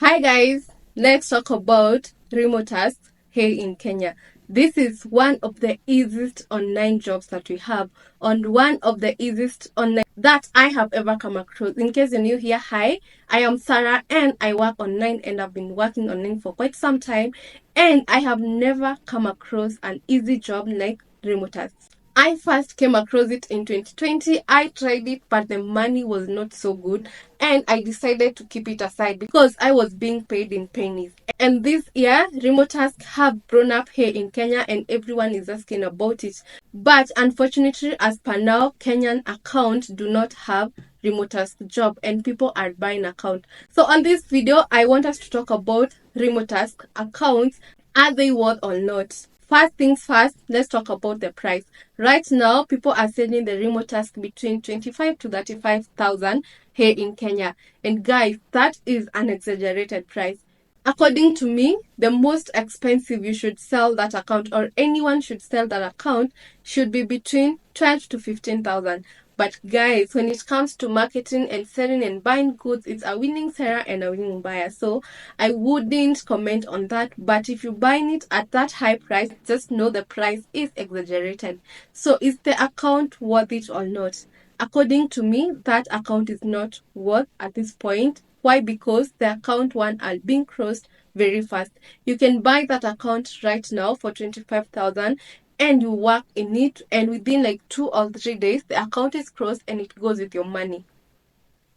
Hi guys, let's talk about Remotasks here in Kenya. This is one of the easiest online jobs that we have, on one of the easiest online that I have ever come across. In case you're new here, hi, I am Sarah and I work online and I've been working online for quite some time, and I have never come across an easy job like Remotasks. I first came across it in 2020. I tried it, but the money was not so good, and I decided to keep it aside because I was being paid in pennies. And this year, remote tasks have grown up here in Kenya, and everyone is asking about it. But unfortunately, as per now, Kenyan accounts do not have remote task job, and people are buying account. So on this video, I want us to talk about remote task accounts. Are they worth or not? First things first, let's talk about the price. Right now, people are selling the remote task between 25 to 35,000 here in Kenya. And guys, that is an exaggerated price. According to me, the most expensive you should sell that account, or anyone should sell that account, should be between 12 to 15,000. But guys, when it comes to marketing and selling and buying goods, it's a winning seller and a winning buyer. So I wouldn't comment on that. But if you're buying it at that high price, just know the price is exaggerated. So is the account worth it or not? According to me, that account is not worth at this point. Why? Because the account one are being closed very fast. You can buy that account right now for 25,000 and you work in it, and within like 2 or 3 days the account is closed and it goes with your money.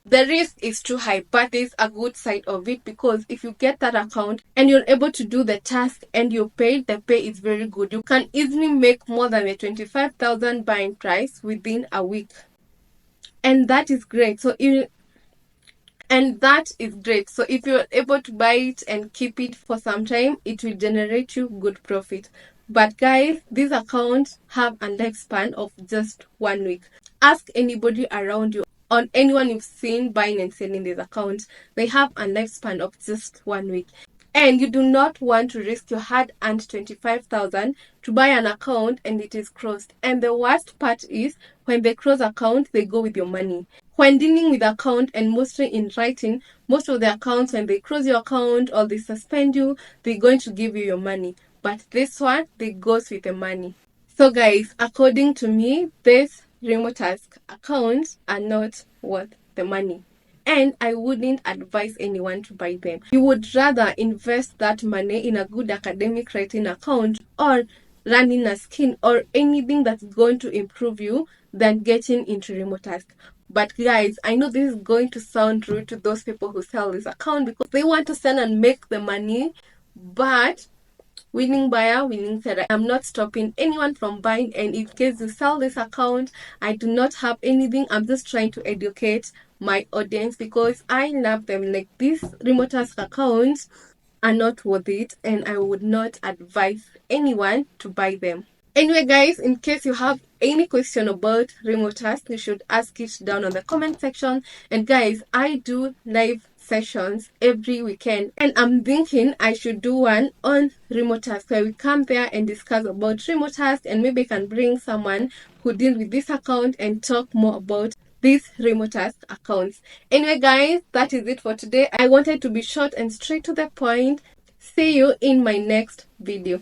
The risk is too high, but there's a good side of it, because if you get that account and you're able to do the task and you're paid, the pay is very good. You can easily make more than the 25,000 buying price within a week. And that is great. So if you're able to buy it and keep it for some time, it will generate you good profit. But guys, these accounts have a lifespan of just 1 week. Ask anybody around you, on anyone you've seen buying and selling these accounts. They have a lifespan of just 1 week. And you do not want to risk your hard-earned 25,000 to buy an account and it is closed. And the worst part is, when they close account, they go with your money. When dealing with account, and mostly in writing, most of the accounts, when they close your account or they suspend you, they're going to give you your money. But this one, they goes with the money. So guys, according to me, these remote task accounts are not worth the money. And I wouldn't advise anyone to buy them. You would rather invest that money in a good academic writing account, or running a skill, or anything that's going to improve you, than getting into remote task. But guys, I know this is going to sound rude to those people who sell this account, because they want to sell and make the money, but winning buyer, winning seller. I'm not stopping anyone from buying, and in case you sell this account, I do not have anything. I'm just trying to educate my audience, because I love them. Like, these remote task accounts are not worth it, and I would not advise anyone to buy them. Anyway guys, in case you have any question about remote task, you should ask it down on the comment section. And guys, I do live sessions every weekend, and I'm thinking I should do one on remote task, where we come there and discuss about remote task, and maybe I can bring someone who deals with this account and talk more about these remote task accounts. Anyway guys, that is it for today. I wanted to be short and straight to the point. See you in my next video.